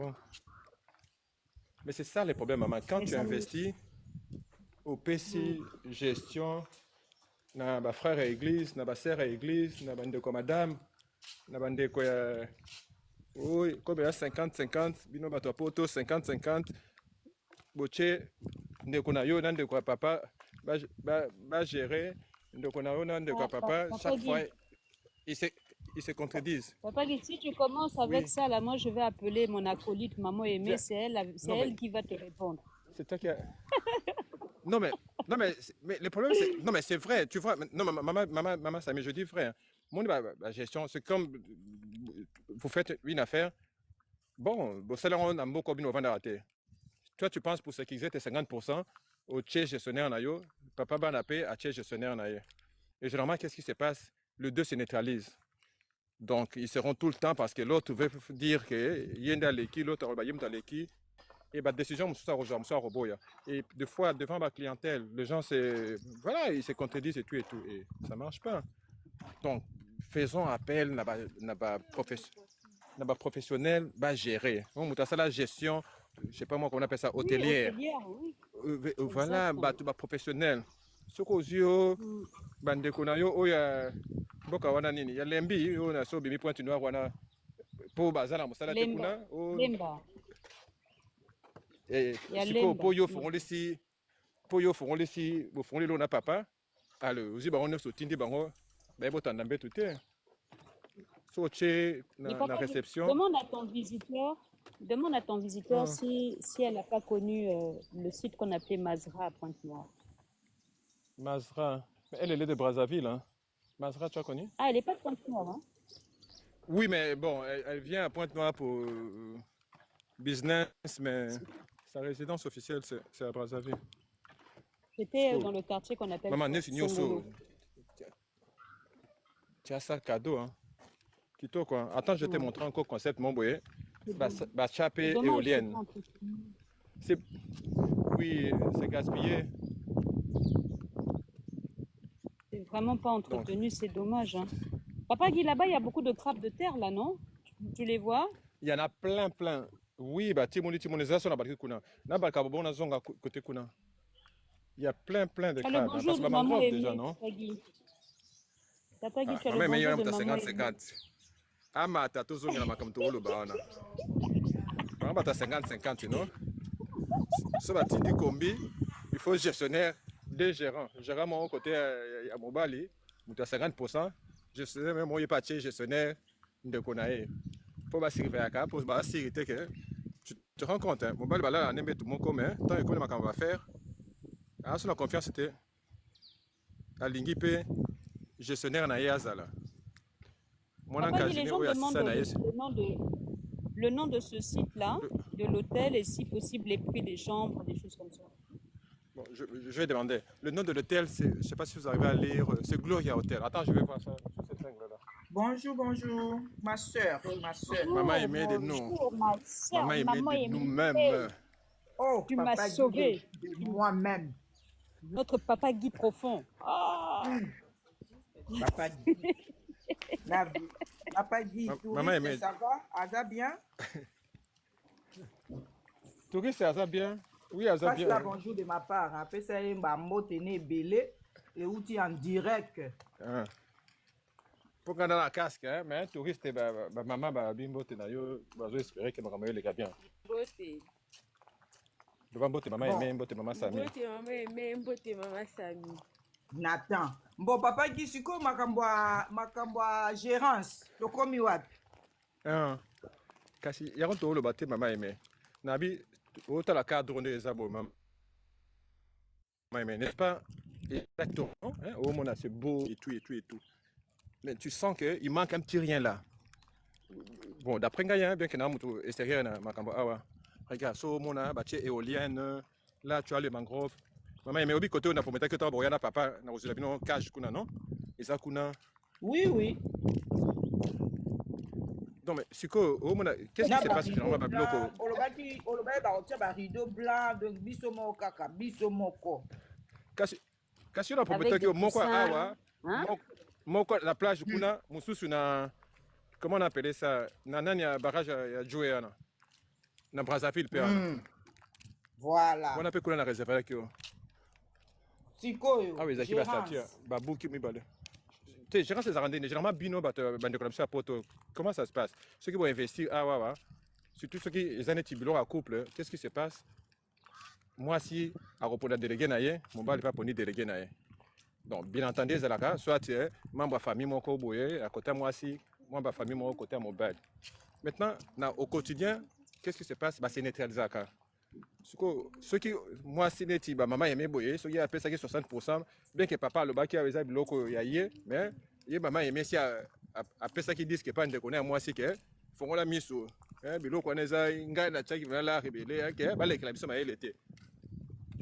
bon. Mais c'est ça le problème, maman. Quand tu investis au PC gestion, na ba frère à église, na ba sœur à église, na bande comme madame, na bande quoi oui, comme il y a 50-50, bino bato poto 50-50, boche, ndeko na yo, nande quoi papa, ba gérer, ndeko na yo, nande quoi papa, Papa chaque fois, Guy, ils se contredisent. Papa Guy, si tu commences avec Oui, ça, là, moi, je vais appeler mon acolyte, maman Aimée, viens. c'est elle, c'est Non mais, elle qui va te répondre. c'est toi qui a... Non mais, mais le problème c'est, non mais c'est vrai, tu vois, non maman, ça, mais je dis vrai, hein. Mon la gestion, c'est comme, vous faites une affaire, bon, vous savez, on a beaucoup de vendre à terre. Toi, tu penses pour sécuriser tes 50% au tchè gestionnaire en ayo, papa banapé à tchè gestionnaire en ayo. Et généralement, qu'est-ce qui se passe? Les deux se neutralisent. Donc, ils seront tout le temps parce que l'autre veut dire que y a dans l'équipe, l'autre va y dans l'équipe. Et la décision, et des fois, devant ma clientèle, les gens, voilà, ils se contredisent et tout et tout. Et ça ne marche pas. Donc, faisons appel à pas professionnel, va gérer. On a ça la gestion, je sais pas moi comment on appelle ça, Oui, hôtelière. hôtelière, oui, Voilà, exactement. tout professionnel. Ce qu'aux yeux, Mm. bande kuna yo oya boka wana nini ya lembi yo na so bimi pointe noire wana po bazala mosala te Lemba, kuna o Lemba, il y a siko Lemba. po yo Mm. fongoli si bo fongoli lo na papa alors ozi bango nyonso tindi bango ba botanda mbetu te so che Mais na Papa Guy, réception. demande à ton visiteur Hum, si elle n'a pas connu le site qu'on appelait Mazra à Pointe-Noire. Mazra, mais elle est de Brazzaville, hein. Mazra, tu as connu? Ah, elle n'est pas de Pointe-Noire, hein? Oui, mais bon, elle vient à Pointe-Noire pour business, mais sa résidence officielle, c'est à Brazzaville. J'étais So, dans le quartier qu'on appelle maman, n'est so, Songolo. tu as ça cadeau, hein. Quito, quoi. Attends, je te Ouais, montre encore concept, mon boy. c'est bon. Bah, C'est chapé dommage, c'est pas éolienne. entretenu. C'est, oui, c'est gaspillé. C'est vraiment pas Donc, entretenu, c'est dommage, hein. Papa Guy, là-bas, il y a beaucoup de crabes de terre, là, non? Tu les vois? il y en a plein, plein. Oui, bah, Timoni, ça, sur la barque kuna. Na barque, bon, na zonga, côté kuna. Il y a plein, plein de Tu as le crabes, hein, parce bonjour que de ma maman mangrove déjà, aimée, non? Papa Guy. Papa Guy, Ah, tu as le maman, mais il y bonjour a de maman aimée. 50-50. Ah, ma tato zonga na makamto lo baana. Maman, bah, 50-50, you know? So, bah, tindi combi, il faut gestionnaire, deux gérants. Gérant, mon côté, à Mobali, tu as 50%. Gestionnaire, même, moi, il pas gestionnaire de Konae. Pour bah, servir à cas, pour bah, sécurité que tu te rends compte, hein? Mobali, bah, là, on aime tout le monde commun. Tant que on va faire. Ah, sur la confiance, c'était à l'ingipé gestionnaire na yazala. Mon Papa Guy, les encadré, gens oui, demandent assistant na yes. le nom de ce site-là, de l'hôtel et si possible les prix des chambres, des choses comme ça. Bon, je vais demander. Le nom de l'hôtel, je ne sais pas si vous arrivez à lire, c'est Gloria Hotel. Attends, je vais voir ça sur cette angle-là. Bonjour, bonjour, ma soeur, ma soeur. Maman Bonjour, aimée de nous. bonjour, ma soeur, Maman aimée maman de aimée. nous-mêmes. Oh, Tu m'as papa Guy sauvé. de moi-même. Notre papa Guy profond. Ah! Papa Guy. La vie. Papa Guy, Maman touriste, aimée. ça va? Aza bien? Touriste, c'est ça bien? Oui, ça Passe la bien. bonjour de ma part. Après ça, il m'a moténé belé et où tu es en direct. Ah. Pour qu'on ait la casque, hein, mais un touriste, maman, bimbo, t'es d'ailleurs, je vais espérer que maman les gars bien. Mbote. Devant botte, maman Bon, aimée, botte, maman Samy. Mbote mama eme mbote mama Sami. Nathan. Bon, papa Guy, c'est quoi makambo gérance? Tokomi wapi? Ah. Kasi, y'a un tour le bâté, maman aimée. Nabi, autant la cadre de Zabo, maman aimée, n'est-ce pas? Exactement. Hein? Oh, mon, c'est beau et tout, et tout, et tout. Mais tu sens qu'il manque un petit rien là. Bon, d'après Gaïa, bien qu'il y ait un moto extérieur, Makambo Awa. Regarde, so mon bâtiment éolienne, là tu as les mangroves. Maman, mais au côté, on a pour mettre que tu as boyana papa, na aussi la bino cage kuna non? Et ça kuna. Oui, oui. Non mais c'est quoi? Oh mon, qu'est-ce qui se passe rideau finalement à bloco? blanc. Olobaki ba otia ba rideau blanc donc biso moko kaka biso moko. Kasi on a pour Avec mettre des que mon quoi coussins. awa, Hein? mon quoi la plage kuna, mususu na comment on appelle ça? Na nani ya barrage ya Joeana. na Brazzaville pe Voilà. on a pe kuna na réservoir ki Sikoyo. ah oui zaki ba statue ba buki mibale tu gérance les arrendés généralement bino ba bande comme ça poto comment ça se passe ceux qui vont investir ah ouais surtout ceux qui les années tibilo à couple qu'est-ce qui se passe moi si à répondre délégué naie mon bal pas poni délégué naie donc bien entendu zalaka soit membre famille mon ko boye à côté moi si membre famille mon côté mon bal maintenant au quotidien qu'est-ce qui se passe bah c'est neutralisé à ceux qui moi si neti ba maman aimé boye ceux qui appellent ça 60% bien que papa le baki avec ça biloko yaye mais ye maman aimé si appelle ça qui disent que pas de connaître moi si que font la miso biloko na za ngai na chaki la rebelle que ba le la biso ma elete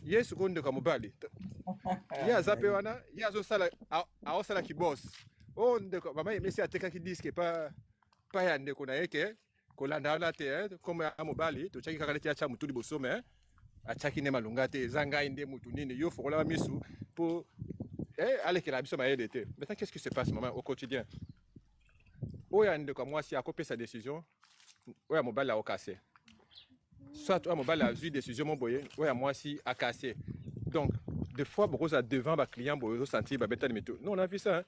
ye seconde comme bali ya zape wana ya zo sala a sala ki boss oh ndeko maman aimé si ateka qui disent que pas ya ndeko na yeke kolanda na te comme à mobali to chaki kaka ti acha mutu liboso mais achaki ne malunga te zanga inde mutu nini yo fokola misu pour aller que la biso ma été maintenant qu'est-ce qui se passe maman au quotidien oya ndeko moi si akopé sa décision oya mobali a cassé soit oya mobali a vu décision mon boye oya moi si a cassé donc des fois beaucoup ça devant ba client boyo sentir ba beta meto non on a vu ça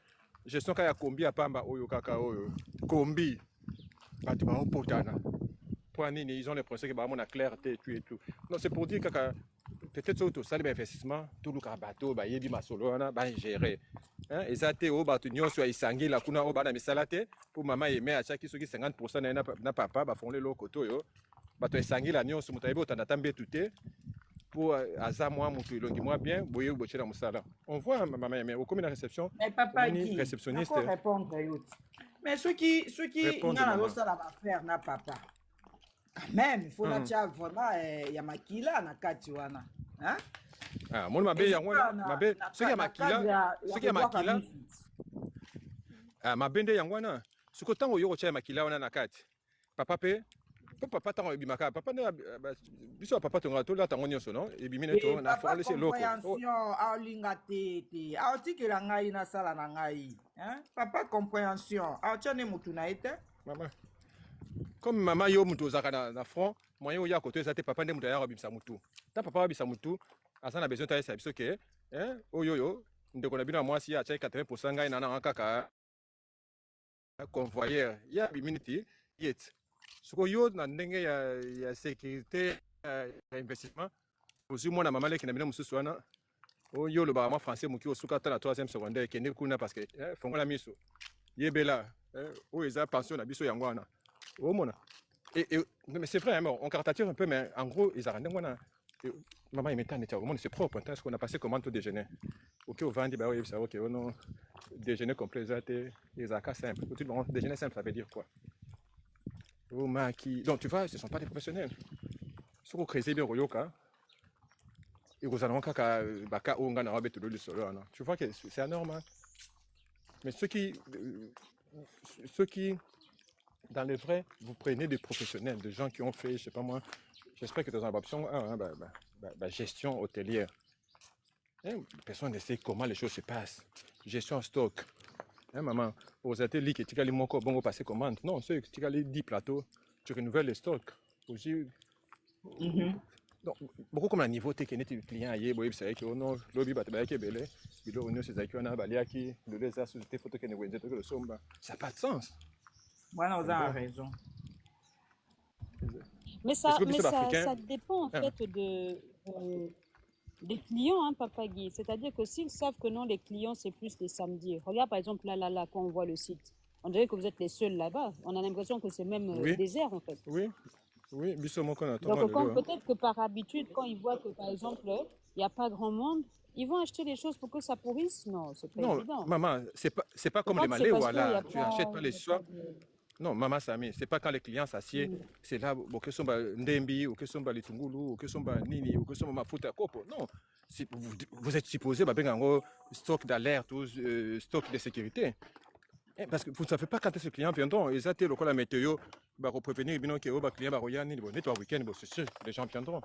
gestion kaya kombi a pamba oyo kaka oyo kombi bato baopotana po nini ils ont l'impression que bamona clarté et tout non c'est pour dire que peut-être auto ça l'investissement tout le bateau ba yebi masolo wana ba gérer hein eza te o bato nyonso isangi la kuna o bana misala te pour maman aimer à chaque soki 50% na papa ba font le lokoto yo bato isangi la nyonso mutayibo tandata mbetu te pour aza moi mutu ilongi moi bien boye bochela musala on voit maman aimer au comme la réception mais papa Guy réceptionniste répondre mais ceux qui n'a pas ça va faire na papa quand même il faut la tia vraiment ya makila na kati wana hein ah mon mabe ya ngwana mabe ceux qui ya makila ah mabende ya ngwana siko tango yoko tia makila wana na kati papa pe papa tango bimaka papa na biso papa tonga to la tango nyonso non e bimine to na fa laisser loko compréhension a linga te a otikela ngai na sala na ngai hein papa compréhension a tiane mutu na ete maman comme maman yo mutu ozaka na front moyen ya côté ça te papa ndé mutu ya robimsa mutu ta papa robimsa mutu asa na besoin ta esa biso ke hein oyoyo ndeko na bino moi si a 80% ngai na kaka convoyeur ya biminiti yet soko yo na ndenge ya sécurité investissement aussi moi na maman leki na bino mususu wana oyo le barama français muki osuka ta na 3e secondaire kende kuna parce que fongola miso yebela o eza pension na biso yango wana o mona mais c'est vrai on caricature un peu mais en gros ils arrêtent moi maman il m'étonne au monde c'est propre parce qu'on a passé comment tout déjeuner OK au vendredi bah oui ça OK non déjeuner complet les acas simple tout bon déjeuner simple ça veut dire quoi au maki donc tu vois ce sont pas des professionnels ce qu'on crée bien royoka et vous allons kaka baka onga na rabeto le solo tu vois que c'est anormal mais ceux qui dans les vrais vous prenez des professionnels des gens qui ont fait je sais pas moi j'espère que dans une option gestion hôtelière personne ne sait comment les choses se passent gestion stock maman aux ateliers qui tu as les mots bon passer commande non ceux qui as les 10 plateaux tu renouvelles les stocks aussi donc beaucoup comme la niveau technique du client ailleurs boy c'est que non lobby bat ba ke belé bilo onyo c'estaki on a baliaki le les as société photo que ne wende que le somba ça n'a pas de sens voilà vous avez raison mais ça dépend en fait des clients, hein, Papa Guy. C'est-à-dire que s'ils savent que non, les clients, c'est plus les samedis. Regarde, par exemple, là, quand on voit le site, on dirait que vous êtes les seuls là-bas. On a l'impression que c'est même désert, en fait. Oui, donc peut-être que par habitude, quand ils voient que, par exemple, il n'y a pas grand monde, ils vont acheter les choses pour que ça pourrisse. Non, c'est pas évident. Non, maman, c'est pas comme les Malais où là, tu n'achètes pas les soirs. Non, maman Sami, c'est pas quand les clients s'assiedent, c'est là, que sont ndembi, ou que sont les tungulu, ou que sont nini, ou que sont mafuta kopo. Non, vous êtes supposé un stock d'alerte ou stock de sécurité. Parce que vous ne savez pas quand est-ce que les clients viendront. Ils attendent la météo, pour prévenir que les clients vont nettoyer le week-end, c'est sûr, les gens viendront.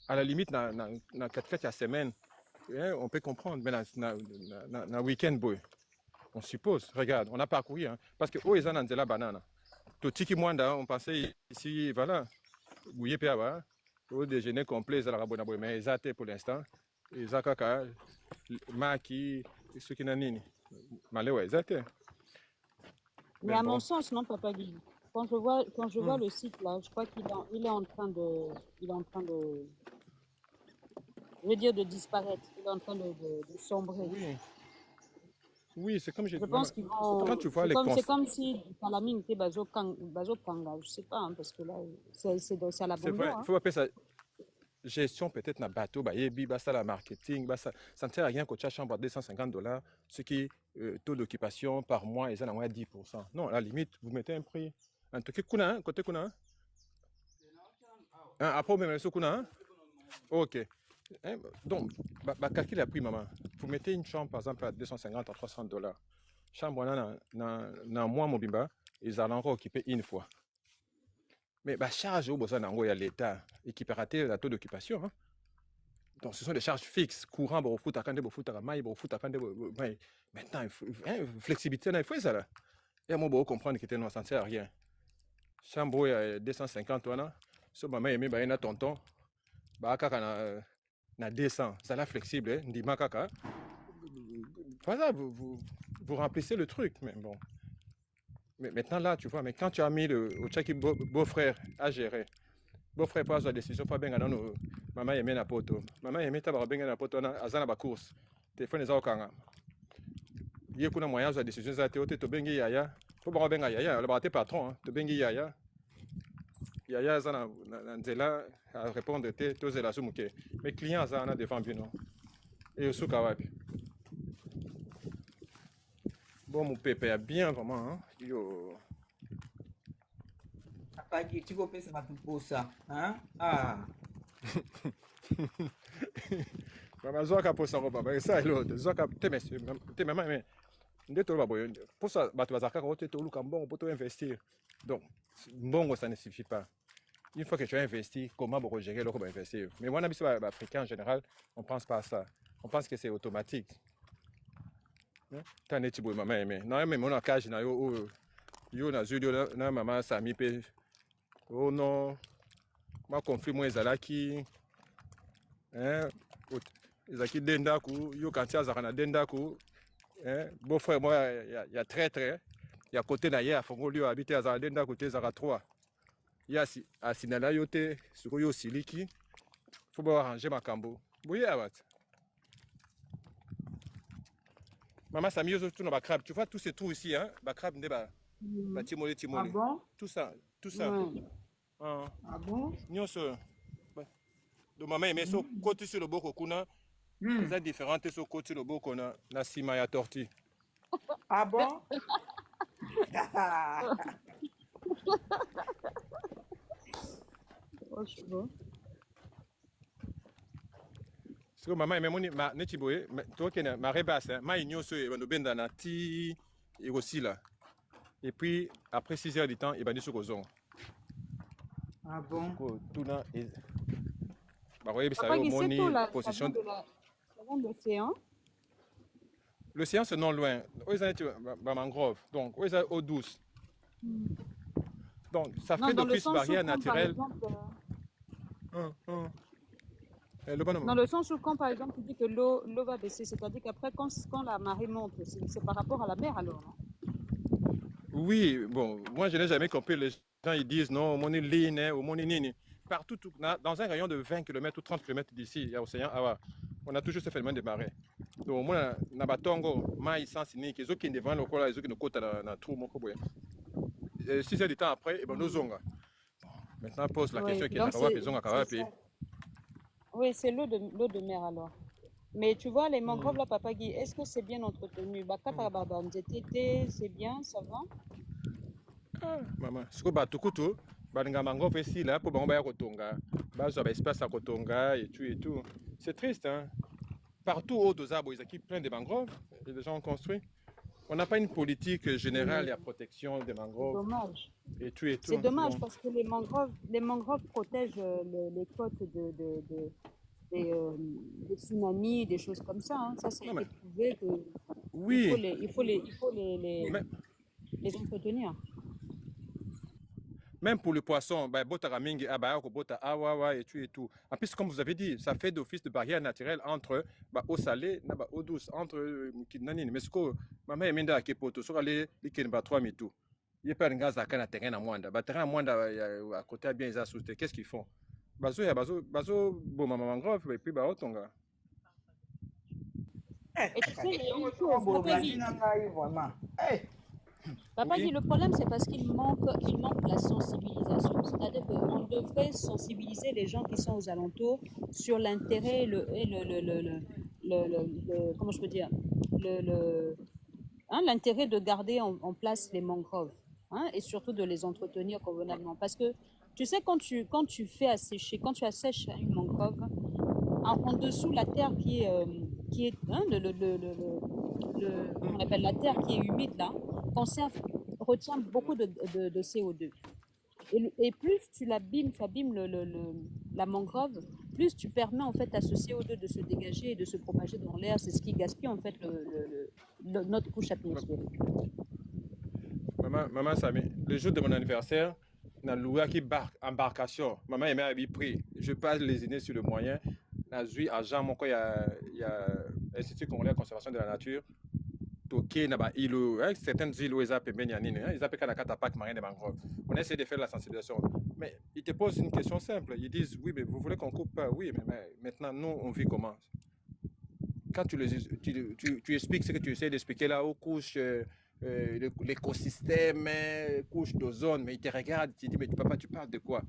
À la limite, dans 4 à semaine, on peut comprendre, mais dans le week-end, on suppose, regarde, on a parcouru, hein, parce que ils ont la banane. Tout ce qui on pensait ici, voilà. Gouye Péaba, au déjeuner complet, ils ont mais ils ont pour l'instant. Ils ont kaka, maki, ce qui n'a ni. Malé, ouais, ils ont. Mais à mon sens, non, Papa Guy. Quand je vois le site là, je crois il est en train de, je veux dire de disparaître. Il est en train de sombrer. Oui. Oui, c'est comme je pense qu'ils vont. Quand tu vois c'est comme si Palamine était Bazo Kanga, je sais pas, hein, parce que là, c'est à la bombe. Il faut appeler ça gestion peut-être dans bateau, ça la marketing, ça ne sert à rien que tu as chambre à $250, ce qui taux d'occupation par mois est à 10%. Non, à la limite, vous mettez un prix. En tout cas, côté Kuna. Après, même le Kuna. Ok. Donc, calcule la prix, maman. Vous mettez une chambre, par exemple, à 250 à $300. Chambre, dans mois, Mobimba, ils allont encore occuper une fois. Mais charge au besoin il y a l'État qui peut rater le taux d'occupation. Hein. Donc, ce sont des charges fixes, courant, maintenant, il faut, flexibilité, il faut ça là. Et moi, je comprendre que tu ne sens à rien. Chambre, il y a 250, ce maman, il y a un tonton, na 200, ça là flexible, dit makaka. Voilà, vous remplissez le truc, mais bon. Mais maintenant là, tu vois, mais quand tu as mis le beau-frère à gérer, beau-frère prend la décision, pas bien non, maman aimé na poto, maman aimé ta bien na poto na azana ba course, téléphone les okanga. Il y a moyen de décision ça te bengi yaya, faut pas benga yaya, le baraté patron, te bengi yaya. Yaya zana nzela à répondre te tozela sumuke. Mes clients zana devant bien non. Et au soukawapi. Bon, mon pépé bien vraiment. Hein? Yo. Papa Guy, tu vas payer ça pour ça. Hein? Ah. Maman zoka pour ça papa. Ça l'autre. Zoka te maman mais. Ndé ba boyo. Pour ça ba tu vas zaka ko te to luka bon pour investir. Donc bon ça ne suffit pas. Une fois que tu as investi, comment vous gérer le investir? Mais moi, on africain en général, on ne pense pas à ça. On pense que c'est automatique. Tant que tu veux maman aimer. Non, mais mon cage na yo na zudio na maman sami pe. Oh non. Ma conflit moi ezalaki. Ezaki denda ku yo quand tu as na denda ku. Beau frère moi il y a très il y a côté na hier fongo lui habiter à denda côté zara 3. Il y a Sinala yote sur yo siliki. Faut pas arranger ma cambo. Oui, abat. Maman, ça mieux tout dans ma crabe. Tu vois tous ces trous ici, hein? Ma crabe n'est pas. Timolé. Ah bon? Tout ça. Ah bon? Nous sommes. Donc maman aimait so côté sur le boko kuna. C'est différent sur côté le boko na sima ya torti. Ah bon? So maman aimait mon ma netiboé, toi qui ma rebasse, ma igno so e benda na ti et aussi là. Et puis après 6 heures du temps, il va dire sur Kozon. Ah bon? Tout là et bah voyez ça Papa, au moni possession de l'océan. L'océan c'est non loin. Où est ma mangrove. Donc où est eau douce. Donc ça fait d'office barrière naturelle. Dans le sens où quand par exemple tu dis que l'eau va baisser, c'est-à-dire qu'après quand la marée monte, c'est par rapport à la mer alors, non? Oui, bon, moi je n'ai jamais compris, les gens ils disent non, mon ligne, ou mon nini. Partout, dans un rayon de 20 km ou 30 km d'ici, il y a l'océan, on a toujours ce phénomène de marée. Donc moi, na batongo, maïs sans ni, qui sont devant le col, qui nous côte na trou, mon coboy. 6 heures de temps après, ben nous zonga. Maintenant pose la question qui est à oui, c'est l'eau de mer alors. Mais tu vois, les mangroves là, Papa Guy, est-ce que c'est bien entretenu? C'est bien, ça va? Maman, ce que batukutu, balinga mangrove ici là pour bamba ya kotonga, bazo ba espace à kotonga et tout. C'est triste hein. Partout au Dozabo, ils ont plein de mangroves, et les gens ont construit. On n'a pas une politique générale de protection des mangroves. C'est dommage. Et tout. C'est dommage parce que les mangroves protègent les côtes des tsunamis, des choses comme ça. Hein. Ça, c'est prouvé que il faut les entretenir. Même pour le poisson, bah, bota ramingi, ah, bah, bota awawa et tout. En plus, comme vous avez dit, ça fait d'office de barrière naturelle entre bah, eau salée et eau douce, entre Kinanini. Mais ce que maman est menda à Kepoto, sur les Kenba 3 et tout. Il n'y a pas de gaz à canne à terrain à Mwanda. Bah, terrain à Mwanda, à côté, bien, ils assoutent. Qu'est-ce qu'ils font? Bazo, ya bazo, bon, maman mangrove, et puis, bah, otonga. Et tu sais, il y a une chose, Papa dit, Papa Oui. dit, le problème, c'est parce qu'il manque la sensibilisation. C'est-à-dire qu'on devrait sensibiliser les gens qui sont aux alentours sur l'intérêt comment je peux dire, l'intérêt de garder en place les mangroves, hein, et surtout de les entretenir convenablement. Parce que, tu sais, quand tu fais assécher, quand tu assèches une mangrove, en dessous, la terre qui est hein, on appelle la terre qui est humide là, retient beaucoup de CO2. Et plus tu abîmes la mangrove, plus tu permets en fait à ce CO2 de se dégager et de se propager dans l'air. C'est ce qui gaspille en fait notre couche atmosphérique. Maman Sami, le jour de mon anniversaire, dans loué embarcation. Maman aimait à prix. Je passe les années sur le moyen. Dans le agent, mon il y a l'Institut congolais de conservation de la nature. Toké na ba îlot, certaines îles où ils appellent Benyanine, ils appellent Kanakata Parc Marin des Mangroves. On essaie de faire la sensibilisation. Mais ils te posent une question simple. Ils disent, oui, mais vous voulez qu'on coupe pas? Oui, mais maintenant, nous, on vit comment? Quand tu expliques ce que tu essaies d'expliquer là aux couches, l'écosystème, couches d'ozone, mais ils te regardent, tu dis, mais papa, tu parles de quoi?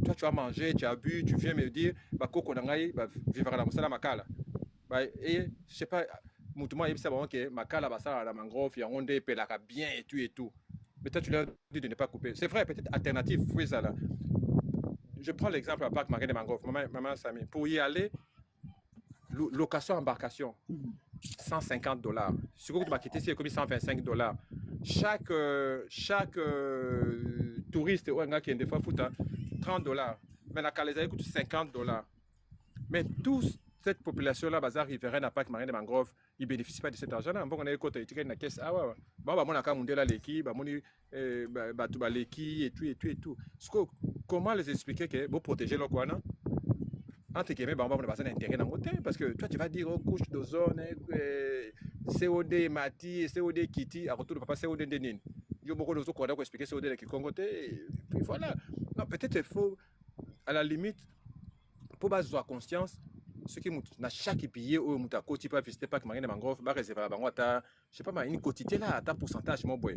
Toi, tu as mangé, tu as bu, tu viens me dire, bah, Koko Nangaï, bah, vivre dans la Makala. Bah, et je sais pas, Moutouma, il sait que Makala, bah, ça, la mangrove, il y a un pelaka bien et tout. Mais toi, tu leur dis de ne pas couper. C'est vrai, peut-être alternative, oui, ça là. Je prends l'exemple à Parc Marin des Mangroves, maman Sami. Pour y aller, location embarcation, $150. Ce que tu vas quitter, c'est comme $125. Chaque touriste ou un gars qui est des fois fout $30. Mais la Calaisaï coûte $50. Mais toute cette population-là, bazar riveraine à Parc Marin des Mangroves, ils ne bénéficient pas de cet argent-là. Bon, on a un côté, il y a une caisse. Ah ouais, bon, bah, mon account mondial l'équipe, bah, mon l'équipe et tout. Comment les expliquer que vous protégez le quoi, non? Entre guillemets, on va passer d'intérêt dans le côté, parce que toi, tu vas dire aux couches d'ozone, COD Mati, COD Kitty, à retour de papa COD Denin. Il y a beaucoup de choses qu'on a expliquer COD qui Congoté, et puis voilà. Non, peut-être il faut, à la limite, pour avoir conscience, ce qui na chaque pays où on a côté pas visiter Parc Marin des Mangroves, bah réserver la je sais pas, une quantité là, à ta pourcentage, mon boy.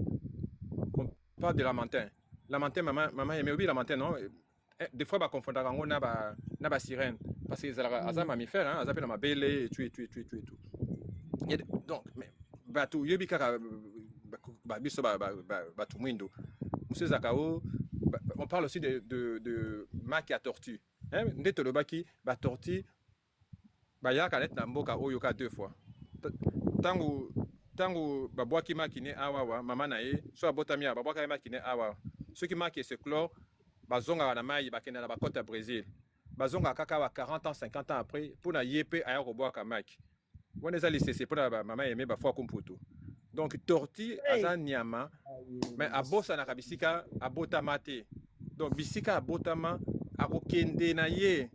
On parle de la montagne. La montagne, maman aimait oui la montagne, non? Des fois, on confond avec sirène. Parce que c'est un mammifère, hein, ils ma belle et tout. Donc, mais, batu, yobi kaka, biso, batu mwindo. Monsieur Zakao, on parle aussi de maque à tortue. Ndé le baki, tortue, ya kanet na mboka oyoka 2 fois. Tango, babwaki makine awawa, maman nae, soit botamia, babwaki makine awawa. Ceux qui marquent ce chlore, bazonga na mai bakenda na bakota Brésil. Bazonga kaka wa 40 ans 50 ans après pour na yépé aya roboa kamak. Wona za lisese pour na mama aimé ba fois kumputu. Donc tortue aza nyama mais abosa na kabisika abota mate. Donc bisika abotama akokende na ye.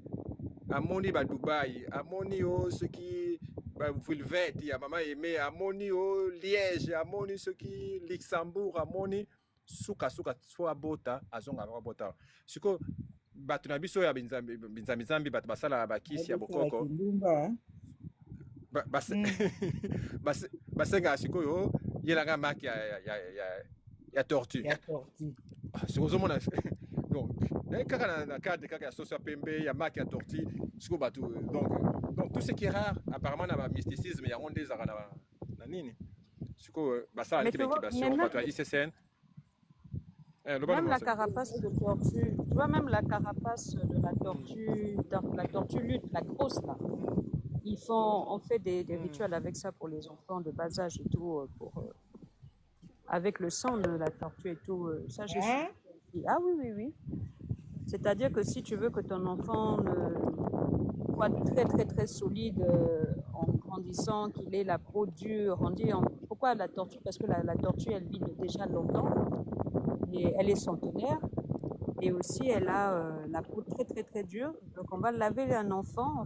Amoni ba Dubaï, amoni o ce qui ba Vulvette ya mama aimé, amoni o Liège, amoni ce qui Luxembourg, amoni suka soit bota azonga bota siko batu na biso ya binzambi batu basala bakisi ya bokoko basenga sikoyo yelanga maki ya tortue siko zomona donc kaka na cadre kaka ya soso pembe ya maki ya tortue siko batu donc tout ce qui est rare apparemment na mysticisme ya onde zaka na nini siko basala l'équipation batu ya ICCN. Même la carapace de tortue, tu vois, même la carapace de la tortue lutte, la grosse là, on fait des rituels avec ça pour les enfants de bas âge et tout, avec le sang de la tortue et tout. Ça, j'ai su. Ah oui. C'est-à-dire que si tu veux que ton enfant soit très, très, très solide en grandissant, qu'il ait la peau dure, pourquoi la tortue? Parce que la tortue, elle vit déjà longtemps. Et elle est centenaire. Et aussi, elle a la peau très, très, très dure. Donc, on va laver un enfant.